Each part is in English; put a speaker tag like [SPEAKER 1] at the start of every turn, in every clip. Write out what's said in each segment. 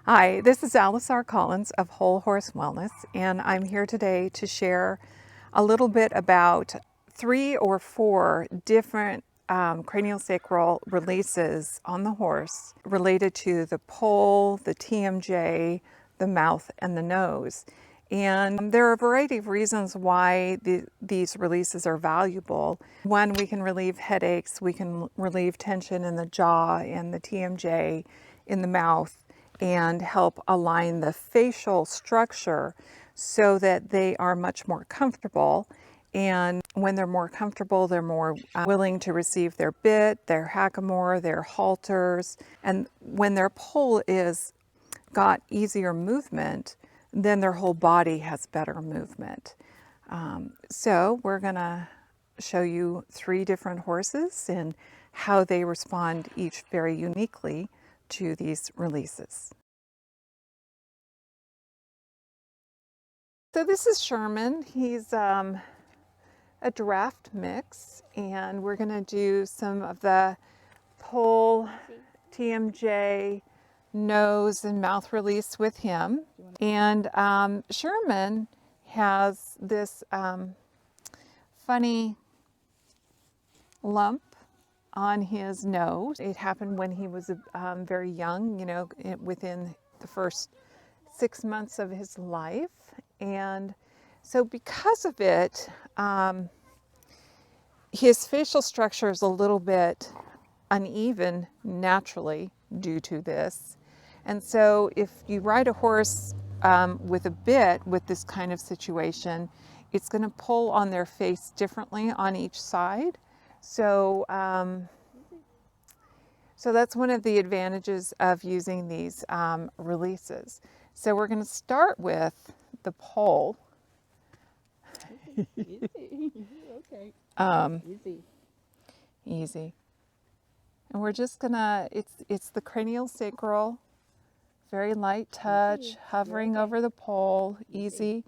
[SPEAKER 1] Hi, this is Alice R. Collins of Whole Horse Wellness, and I'm here today to share a little bit about 3 or 4 different craniosacral releases on the horse related to the poll, the TMJ, the mouth, and the nose. And there are a variety of reasons why these releases are valuable. One, we can relieve headaches, we can relieve tension in the jaw and the TMJ in the mouth, and help align the facial structure so that they are much more comfortable. And when they're more comfortable, they're more willing to receive their bit, their hackamore, their halters. And when their pole is got easier movement, then their whole body has better movement. So we're gonna show you 3 different horses and how they respond each very uniquely to these releases. So this is Sherman. He's a draft mix, and we're going to do some of the pole, TMJ, nose, and mouth release with him. And Sherman has this funny lump on his nose. It happened when he was very young, you know, within the first 6 months of his life. And so because of it, his facial structure is a little bit uneven naturally due to this. And so if you ride a horse with a bit with this kind of situation, it's going to pull on their face differently on each side. So, so that's one of the advantages of using these releases. So we're going to start with the pole.
[SPEAKER 2] Easy. Okay. Easy.
[SPEAKER 1] Easy. And we're just gonna, it's the cranial sacral, very light touch,
[SPEAKER 2] Easy.
[SPEAKER 1] hovering
[SPEAKER 2] Okay.
[SPEAKER 1] over the pole, easy.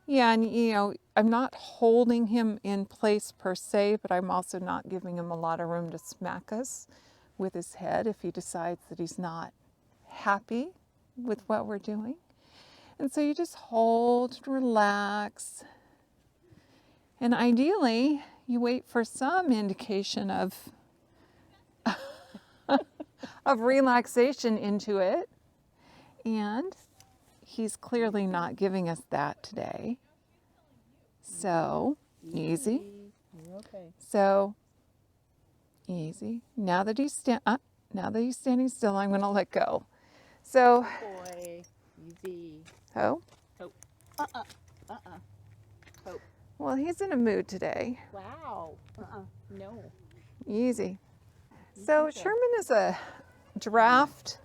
[SPEAKER 1] Yeah, and you know, I'm not holding him in place per se, but I'm also not giving him a lot of room to smack us with his head if he decides that he's not happy with what we're doing. And so you just hold, relax. And ideally, you wait for some indication of relaxation into it. And he's clearly not giving us that today. So, easy.
[SPEAKER 2] Okay.
[SPEAKER 1] So, easy. Now that he's standing still, I'm going to let go. So,
[SPEAKER 2] Boy. Easy.
[SPEAKER 1] oh,
[SPEAKER 2] Oh. Oh.
[SPEAKER 1] well, he's in a mood today.
[SPEAKER 2] Wow. No.
[SPEAKER 1] Easy. So,
[SPEAKER 2] Okay.
[SPEAKER 1] Sherman is a draft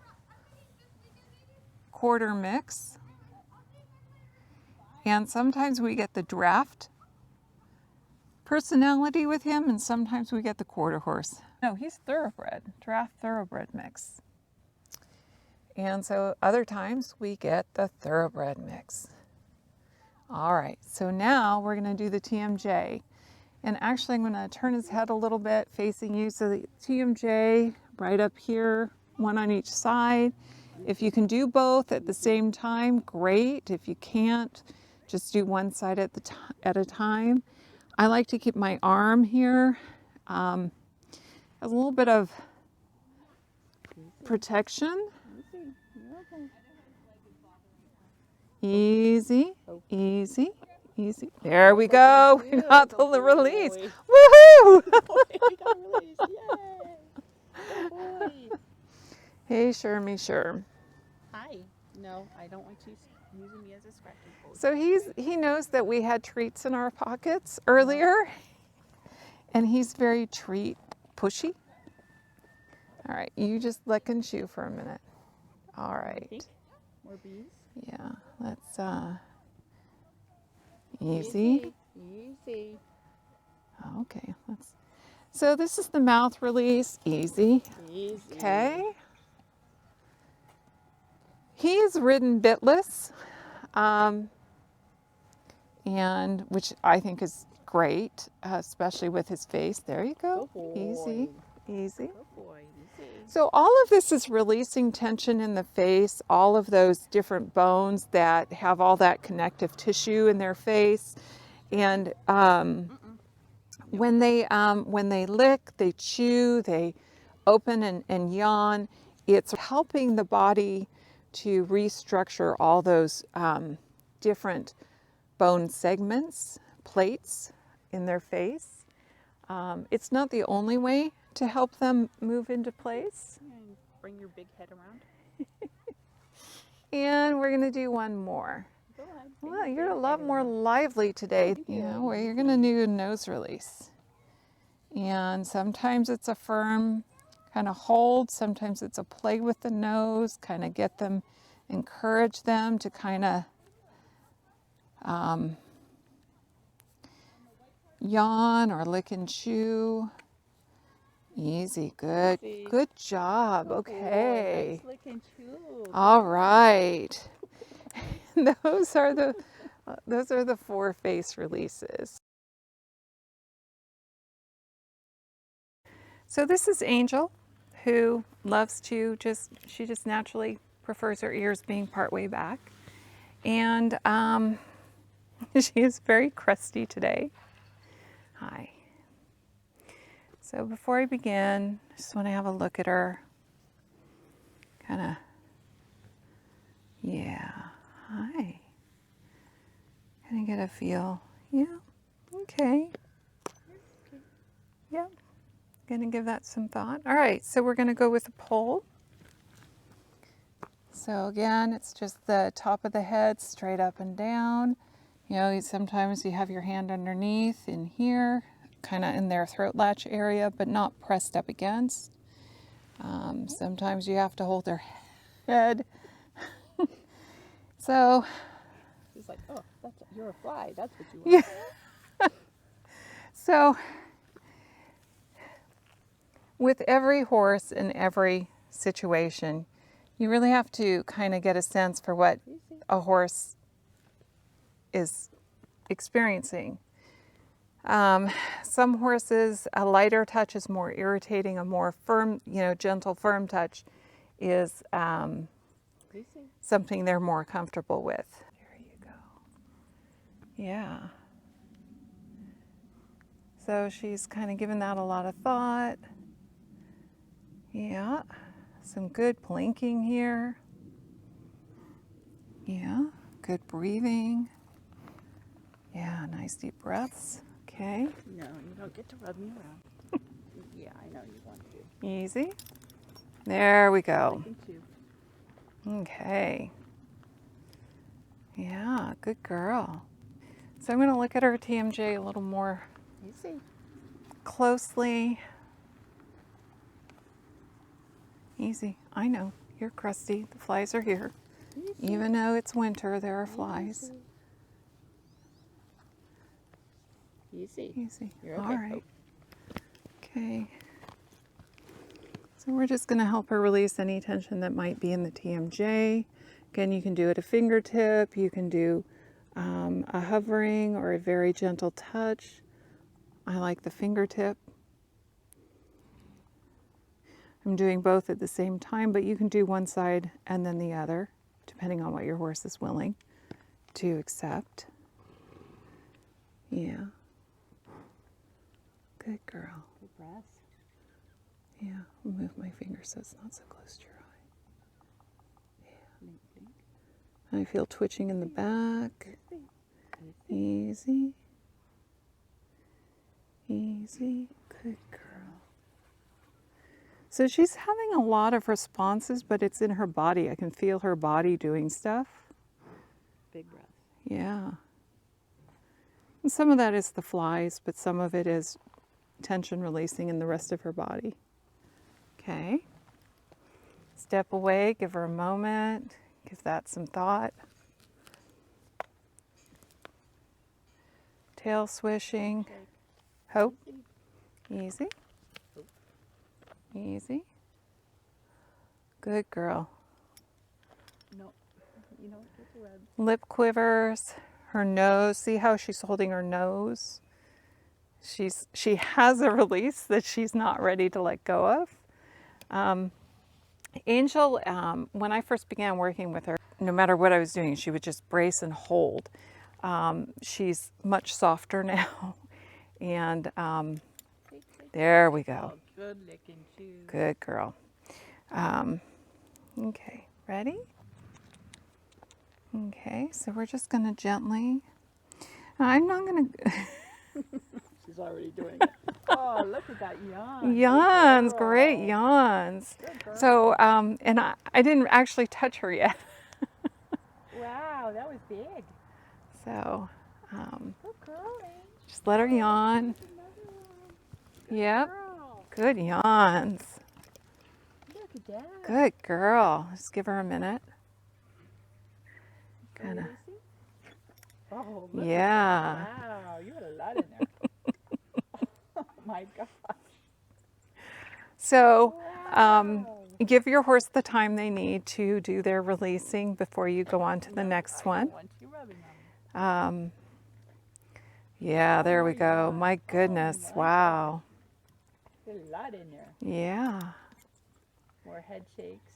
[SPEAKER 1] quarter mix. And sometimes we get the draft personality with him, and sometimes we get the quarter horse. No, he's thoroughbred, draft thoroughbred mix. And so other times we get the thoroughbred mix. All right, so now we're going to do the TMJ. And actually I'm going to turn his head a little bit facing you. So the TMJ right up here, one on each side. If you can do both at the same time, great. If you can't, just do one side at a time. I like to keep my arm here as a little bit of protection. Easy, easy, easy. There we go. We got the release. Woohoo!
[SPEAKER 2] We got released. Yay! Oh boy.
[SPEAKER 1] Hey, Shermy, sure.
[SPEAKER 2] Hi. No, I don't want you using me as a scratching post.
[SPEAKER 1] So he knows that we had treats in our pockets earlier, and he's very treat pushy. All right, you just lick and chew for a minute. All right.
[SPEAKER 2] More bees.
[SPEAKER 1] Yeah, let's easy.
[SPEAKER 2] Easy.
[SPEAKER 1] Okay, so this is the mouth release, easy.
[SPEAKER 2] Easy.
[SPEAKER 1] Okay. He is ridden bitless, and which I think is great, especially with his face. There you go.
[SPEAKER 2] Good boy.
[SPEAKER 1] Easy, Easy.
[SPEAKER 2] Good boy. Easy.
[SPEAKER 1] So all of this is releasing tension in the face, all of those different bones that have all that connective tissue in their face. And when they lick, they chew, they open and yawn, it's helping the body to restructure all those different bone segments, plates in their face. It's not the only way to help them move into place.
[SPEAKER 2] And bring your big head around.
[SPEAKER 1] And we're going to do one more.
[SPEAKER 2] Go ahead.
[SPEAKER 1] Well, you're a lot more lively today. Yeah, well, you're going to do a nose release. And sometimes it's a firm kind of hold. Sometimes it's a play with the nose, kind of get them, encourage them to kind of yawn or lick and chew. Easy, good.
[SPEAKER 2] Easy.
[SPEAKER 1] Good job.
[SPEAKER 2] Good
[SPEAKER 1] Okay.
[SPEAKER 2] boy. Nice lick and chew.
[SPEAKER 1] All right. Those are the 4 face releases. So this is Angel, who loves to she just naturally prefers her ears being partway back. And she is very crusty today. Hi. So before I begin, I just want to have a look at her. Kind of, yeah, hi. Kind of get a feel, yeah, okay. Yep, gonna give that some thought. All right, so we're gonna go with a pole. So again, it's just the top of the head, straight up and down. You know, sometimes you have your hand underneath in here, kind of in their throat latch area, but not pressed up against. Sometimes you have to hold their head. So,
[SPEAKER 2] She's like, oh, you're a fly. That's what you are.
[SPEAKER 1] yeah. So, with every horse in every situation, you really have to kind of get a sense for what a horse is experiencing. Some horses, a lighter touch is more irritating, a more firm, gentle, firm touch is something they're more comfortable with. There you go. Yeah. So she's kind of given that a lot of thought. Yeah. Some good blinking here. Yeah. Good breathing. Yeah, nice deep breaths. Okay.
[SPEAKER 2] No, you don't get to rub me around. Yeah, I know you want to.
[SPEAKER 1] Easy. There we go.
[SPEAKER 2] Lick and chew.
[SPEAKER 1] Okay. Yeah, good girl. So I'm going to look at her TMJ a little more
[SPEAKER 2] Easy.
[SPEAKER 1] closely. Easy. I know. You're crusty. The flies are here.
[SPEAKER 2] Easy.
[SPEAKER 1] Even though it's winter, there are flies.
[SPEAKER 2] Easy.
[SPEAKER 1] Easy.
[SPEAKER 2] You're okay.
[SPEAKER 1] All right. Okay. So we're just going to help her release any tension that might be in the TMJ. Again, you can do it a fingertip. You can do a hovering or a very gentle touch. I like the fingertip. I'm doing both at the same time, but you can do one side and then the other, depending on what your horse is willing to accept. Yeah. Good girl.
[SPEAKER 2] Good breath.
[SPEAKER 1] Yeah, I'll move my finger so it's not so close to your eye.
[SPEAKER 2] Blink, blink.
[SPEAKER 1] Yeah. I feel twitching in the back. Easy. Easy. Good girl. So she's having a lot of responses, but it's in her body. I can feel her body doing stuff.
[SPEAKER 2] Big breath.
[SPEAKER 1] Yeah. And some of that is the flies, but some of it is tension releasing in the rest of her body. Okay. Step away, give her a moment, give that some thought. Tail swishing. Hope. Easy. Easy. Good girl.
[SPEAKER 2] No, you know, get the red.
[SPEAKER 1] Lip quivers. Her nose. See how she's holding her nose? she has a release that she's not ready to let go of. Angel, when I first began working with her, no matter what I was doing, she would just brace and hold. She's much softer now, and there we go.
[SPEAKER 2] Oh, good licking shoes.
[SPEAKER 1] Good girl. Okay, ready? Okay, so we're just going to gently. I'm not going to.
[SPEAKER 2] She's already doing it. Oh, look at that yawn.
[SPEAKER 1] Yawns,
[SPEAKER 2] Good
[SPEAKER 1] great
[SPEAKER 2] girl.
[SPEAKER 1] yawns.
[SPEAKER 2] Good girl.
[SPEAKER 1] So, and I didn't actually touch her yet.
[SPEAKER 2] Wow, that was big.
[SPEAKER 1] So,
[SPEAKER 2] Good girl, Angel.
[SPEAKER 1] just let her yawn.
[SPEAKER 2] Another one.
[SPEAKER 1] Yep,
[SPEAKER 2] Girl.
[SPEAKER 1] good yawns.
[SPEAKER 2] Look at that.
[SPEAKER 1] Good girl. Just give her a minute. Kind of.
[SPEAKER 2] Releasing? Oh, look
[SPEAKER 1] Yeah.
[SPEAKER 2] at that. Wow, you had a lot in there. Oh my gosh.
[SPEAKER 1] So,
[SPEAKER 2] Wow.
[SPEAKER 1] give your horse the time they need to do their releasing before you go on to the next one.
[SPEAKER 2] Once you rubbing on me.
[SPEAKER 1] Yeah, there we
[SPEAKER 2] my
[SPEAKER 1] go.
[SPEAKER 2] God.
[SPEAKER 1] My goodness.
[SPEAKER 2] my
[SPEAKER 1] Wow.
[SPEAKER 2] There's a lot in there.
[SPEAKER 1] Yeah.
[SPEAKER 2] More head shakes.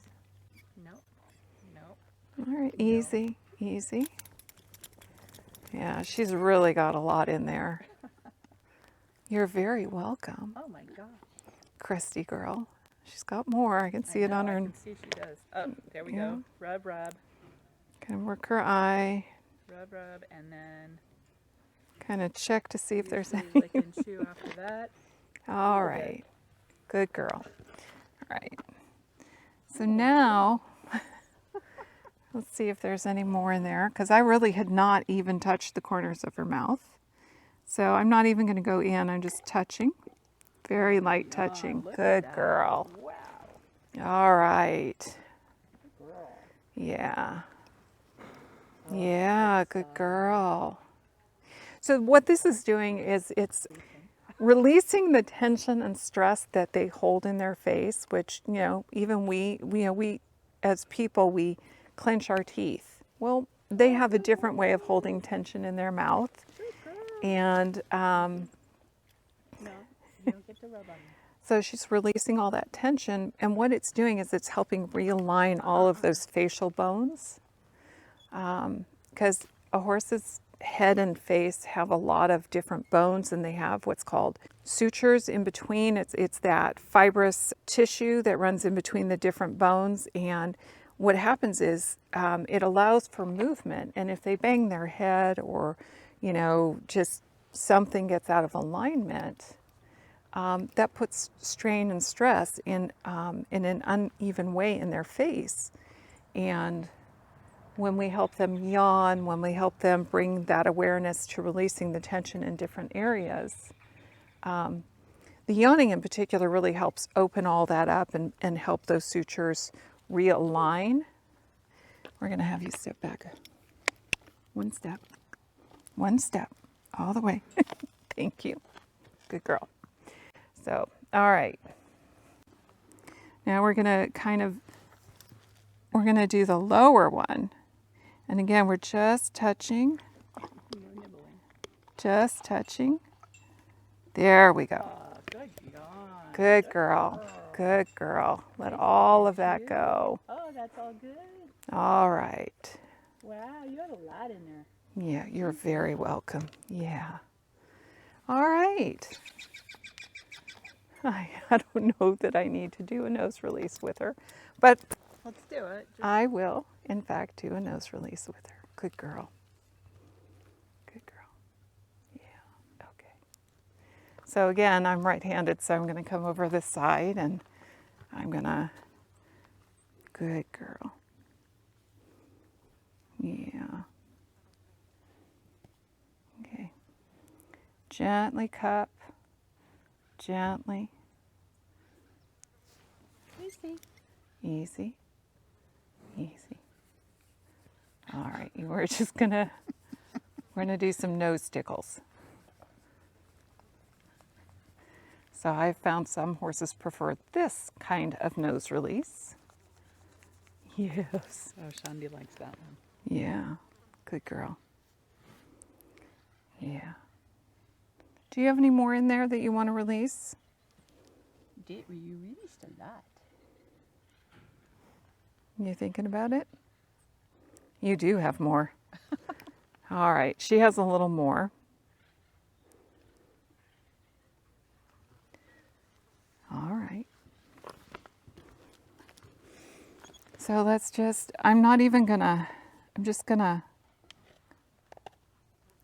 [SPEAKER 2] Nope. Nope.
[SPEAKER 1] All right. Easy. Easy. Yeah, she's really got a lot in there. You're very welcome,
[SPEAKER 2] Oh my gosh.
[SPEAKER 1] Christy girl. She's got more. I can see it on
[SPEAKER 2] I
[SPEAKER 1] her.
[SPEAKER 2] can see she does. Oh, there we
[SPEAKER 1] Yeah.
[SPEAKER 2] go. Rub, rub.
[SPEAKER 1] Kind of work her eye.
[SPEAKER 2] Rub, rub, and then
[SPEAKER 1] Kind of check to see if there's
[SPEAKER 2] usually
[SPEAKER 1] any.
[SPEAKER 2] lick and chew after that.
[SPEAKER 1] All right. Good girl. All right. So now, let's see if there's any more in there, because I really had not even touched the corners of her mouth. So I'm not even going to go in. I'm just touching. Very light touching.
[SPEAKER 2] Look at
[SPEAKER 1] Good
[SPEAKER 2] that.
[SPEAKER 1] girl.
[SPEAKER 2] Wow.
[SPEAKER 1] All right.
[SPEAKER 2] Good girl.
[SPEAKER 1] Yeah. Yeah, good girl. So what this is doing is it's releasing the tension and stress that they hold in their face, which, even we as people, we clench our teeth. Well, they have a different way of holding tension in their mouth. And
[SPEAKER 2] No, you don't get to rub on me.
[SPEAKER 1] so she's releasing all that tension. And what it's doing is it's helping realign all of those facial bones. Because a horse's head and face have a lot of different bones, and they have what's called sutures in between. It's that fibrous tissue that runs in between the different bones, and what happens is it allows for movement. And if they bang their head, or just something gets out of alignment, that puts strain and stress in an uneven way in their face. And when we help them yawn, when we help them bring that awareness to releasing the tension in different areas, the yawning in particular really helps open all that up and help those sutures realign. We're going to have you step back one step, all the way. Thank you. Good girl. So, all right. Now we're going to do the lower one. And again, we're just touching.
[SPEAKER 2] No nibbling.
[SPEAKER 1] Just touching. There we go.
[SPEAKER 2] Good yawn.
[SPEAKER 1] Good girl. Good girl. Let all of that go.
[SPEAKER 2] Oh, that's all good.
[SPEAKER 1] All right.
[SPEAKER 2] Wow, you had a lot in there.
[SPEAKER 1] Yeah, you're very welcome. Yeah. All right. I don't know that I need to do a nose release with her, but
[SPEAKER 2] Let's do it.
[SPEAKER 1] I will, in fact, do a nose release with her. Good girl. Good girl. Yeah, okay. So again, I'm right-handed, so I'm going to come over this side, and I'm going to, good girl. Yeah. Okay. Gently cup, gently.
[SPEAKER 2] Easy.
[SPEAKER 1] Easy. Easy. All right, we're gonna do some nose tickles. So I've found some horses prefer this kind of nose release. Yes.
[SPEAKER 2] Oh, Shandy likes that one.
[SPEAKER 1] Yeah. Good girl. Yeah. Do you have any more in there that you want to release?
[SPEAKER 2] You released a lot.
[SPEAKER 1] You thinking about it? You do have more. All right, she has a little more. All right. So let's just, I'm just gonna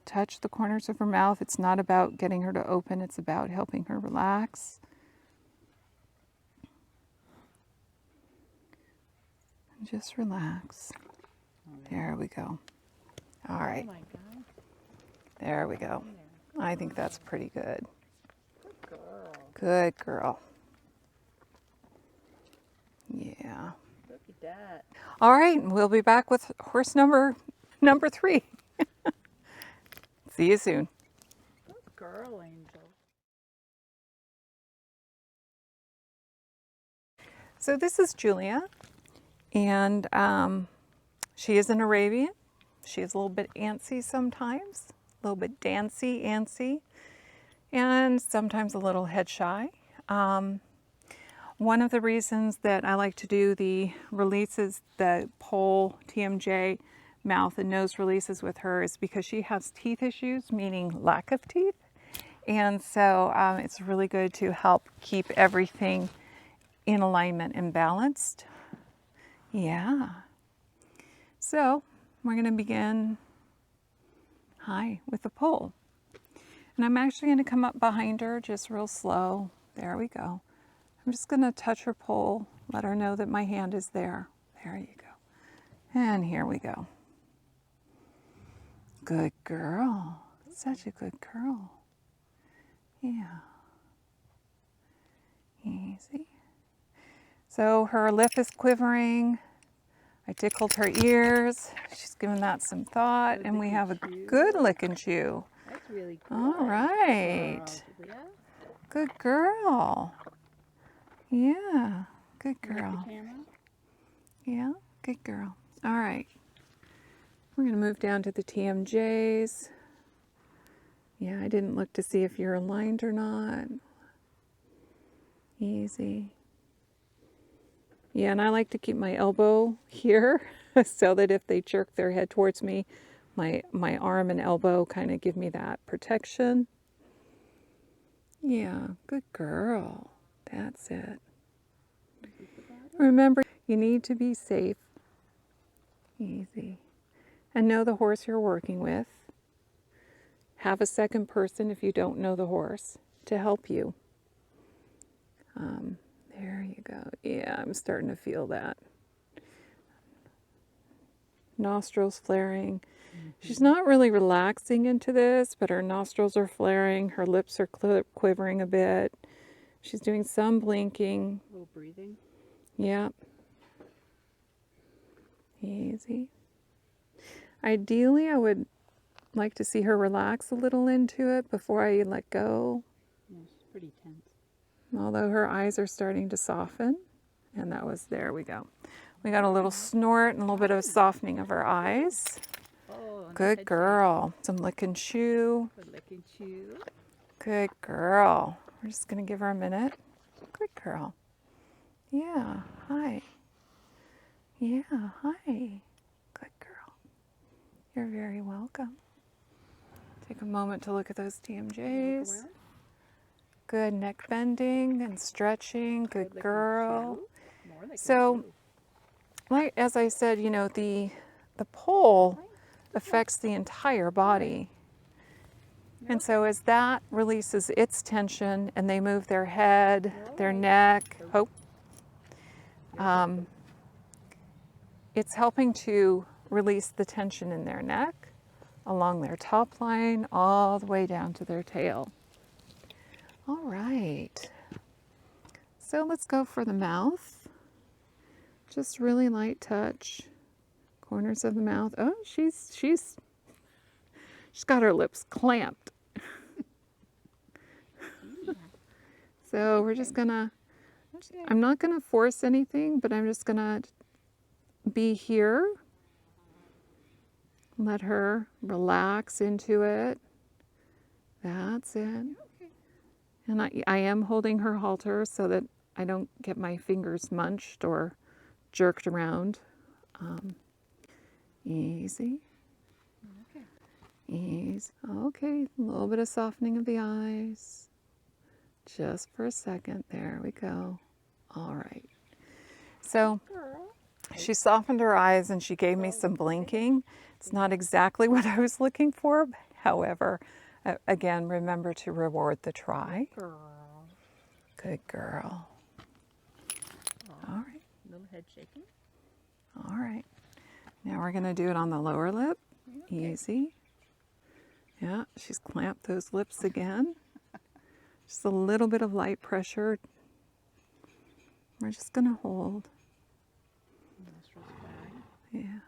[SPEAKER 1] touch the corners of her mouth. It's not about getting her to open, it's about helping her relax. Just relax. There we go. All right.
[SPEAKER 2] Oh my God.
[SPEAKER 1] There we go. I think that's pretty good.
[SPEAKER 2] Good girl.
[SPEAKER 1] Good girl. Yeah.
[SPEAKER 2] Look at that.
[SPEAKER 1] All right, we'll be back with horse number 3. See you soon.
[SPEAKER 2] Good girl, Angel.
[SPEAKER 1] So this is Julia, and she is an Arabian. She is a little bit antsy sometimes, a little bit antsy, and sometimes a little head shy. One of the reasons that I like to do the releases, the pole, TMJ, mouth and nose releases with her is because she has teeth issues, meaning lack of teeth. And so it's really good to help keep everything in alignment and balanced. Yeah. So we're going to begin with the pole. And I'm actually going to come up behind her just real slow. There we go. I'm just going to touch her pole, let her know that my hand is there. There you go. And here we go. Good girl. Such a good girl. Yeah. Easy. So her lip is quivering. I tickled her ears. She's given that some thought, and we have a good lick and chew.
[SPEAKER 2] That's really good.
[SPEAKER 1] All right.
[SPEAKER 2] Yeah.
[SPEAKER 1] Good girl. Yeah. Good girl.
[SPEAKER 2] The camera?
[SPEAKER 1] Yeah. Good girl. All right. We're going to move down to the TMJs. Yeah, I didn't look to see if you're aligned or not. Easy. Yeah, and I like to keep my elbow here so that if they jerk their head towards me, my arm and elbow kind of give me that protection. Yeah, good girl. That's it. Remember, you need to be safe. Easy. And know the horse you're working with. Have a second person if you don't know the horse to help you. There you go. Yeah, I'm starting to feel that. Nostrils flaring. She's not really relaxing into this, but her nostrils are flaring. Her lips are quivering a bit. She's doing some blinking.
[SPEAKER 2] A little breathing.
[SPEAKER 1] Yep. Easy. Ideally, I would like to see her relax a little into it before I let go.
[SPEAKER 2] Yeah, she's pretty tense.
[SPEAKER 1] Although her eyes are starting to soften. And that was, there we go. We got a little snort and a little bit of softening of her eyes.
[SPEAKER 2] Oh,
[SPEAKER 1] Good girl. Some lick and chew.
[SPEAKER 2] Good lick and chew.
[SPEAKER 1] Good girl. We're just going to give her a minute. Good girl. Yeah, hi. Yeah, hi. Good girl. You're very welcome. Take a moment to look at those TMJs. Good neck bending and stretching. Good girl. So, like as I said, you know, the pole affects the entire body. And so as that releases its tension and they move their head, their neck, it's helping to release the tension in their neck, along their top line, all the way down to their tail. All right. So let's go for the mouth. Just really light touch. Corners of the mouth. Oh, she's got her lips clamped. So we're just gonna, I'm not gonna force anything, but I'm just gonna be here. Let her relax into it. That's it.
[SPEAKER 2] Okay.
[SPEAKER 1] And I am holding her halter so that I don't get my fingers munched or jerked around. Easy.
[SPEAKER 2] Okay.
[SPEAKER 1] Easy. Okay, a little bit of softening of the eyes. Just for a second. There we go. All right. So
[SPEAKER 2] Girl.
[SPEAKER 1] she softened her eyes and she gave me some blinking. It's not exactly what I was looking for. However, again, remember to reward the try.
[SPEAKER 2] Girl.
[SPEAKER 1] Good girl. All right.
[SPEAKER 2] Little head shaking.
[SPEAKER 1] All right. Now we're going to do it on the lower lip.
[SPEAKER 2] Okay.
[SPEAKER 1] Easy. Yeah, she's clamped those lips again. Just a little bit of light pressure. We're just going to hold.
[SPEAKER 2] Nostrils wide.
[SPEAKER 1] Yeah.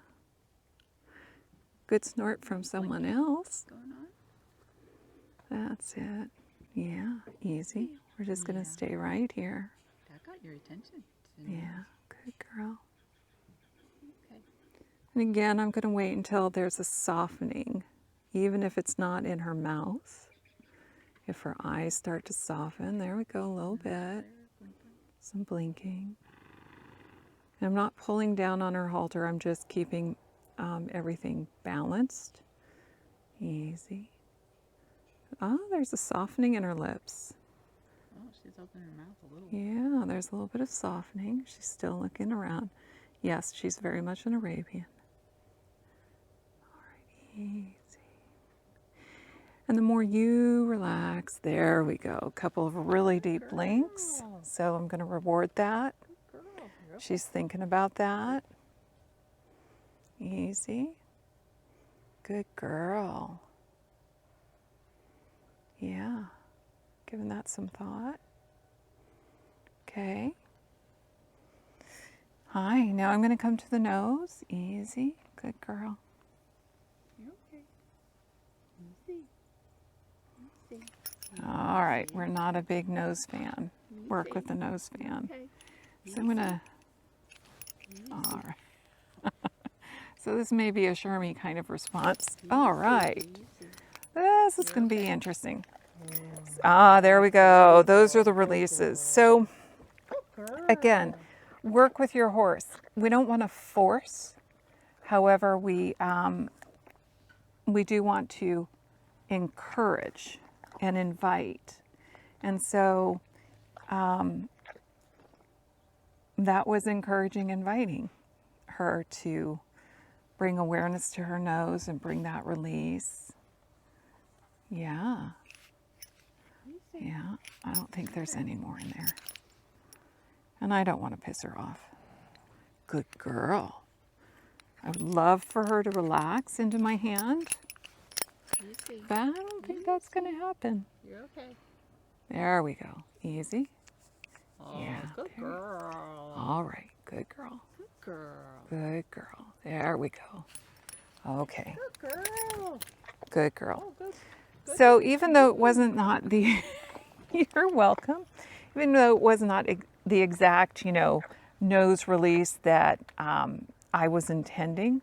[SPEAKER 1] Good snort from someone else.
[SPEAKER 2] Going on.
[SPEAKER 1] That's it. Yeah, easy. We're just going
[SPEAKER 2] Yeah.
[SPEAKER 1] to stay right here.
[SPEAKER 2] That got your attention.
[SPEAKER 1] Yeah, good girl.
[SPEAKER 2] Okay.
[SPEAKER 1] And again, I'm going to wait until there's a softening, even if it's not in her mouth. If her eyes start to soften, there we go a little bit. Some blinking. And I'm not pulling down on her halter, I'm just keeping everything balanced. Easy. Oh, there's a softening in her lips.
[SPEAKER 2] Oh, she's opening her mouth a little.
[SPEAKER 1] Yeah, there's a little bit of softening. She's still looking around. Yes, she's very much an Arabian. All right, easy. And the more you relax, there we go. A couple of really deep blinks. So I'm going to reward that.
[SPEAKER 2] Girl. Yep.
[SPEAKER 1] She's thinking about that. Easy. Good girl. Yeah. Giving that some thought. Okay. Hi. Now I'm going to come to the nose. Easy. Good girl.
[SPEAKER 2] You're okay. Easy. Easy.
[SPEAKER 1] All right. We're not a big nose fan. Work with the nose fan.
[SPEAKER 2] Okay.
[SPEAKER 1] So I'm going to... All right. So this may be a Sherman kind of response. All right. This is going to be interesting. Ah, there we go. Those are the releases. So again, work with your horse. We don't want to force. However, we do want to encourage and invite. And so that was encouraging, inviting her to bring awareness to her nose and bring that release. Yeah. Yeah, I don't think there's any more in there. And I don't want to piss her off. Good girl. I would love for her to relax into my hand,
[SPEAKER 2] Easy.
[SPEAKER 1] but I don't think that's going to happen.
[SPEAKER 2] You're okay.
[SPEAKER 1] There we go. Easy.
[SPEAKER 2] Oh,
[SPEAKER 1] Yeah,
[SPEAKER 2] good
[SPEAKER 1] there.
[SPEAKER 2] girl.
[SPEAKER 1] All right. Good girl.
[SPEAKER 2] Good girl.
[SPEAKER 1] Good girl. There we go. Okay.
[SPEAKER 2] Good girl.
[SPEAKER 1] Good girl.
[SPEAKER 2] Oh, good.
[SPEAKER 1] So even though it wasn't not the, you're welcome, even though it was not the exact, nose release that I was intending,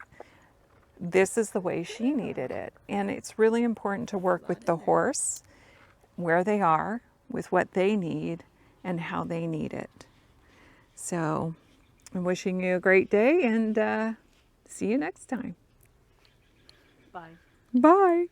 [SPEAKER 1] this is the way she needed it. And it's really important to work with the horse, where they are, with what they need, and how they need it. So I'm wishing you a great day and see you next time.
[SPEAKER 2] Bye.
[SPEAKER 1] Bye.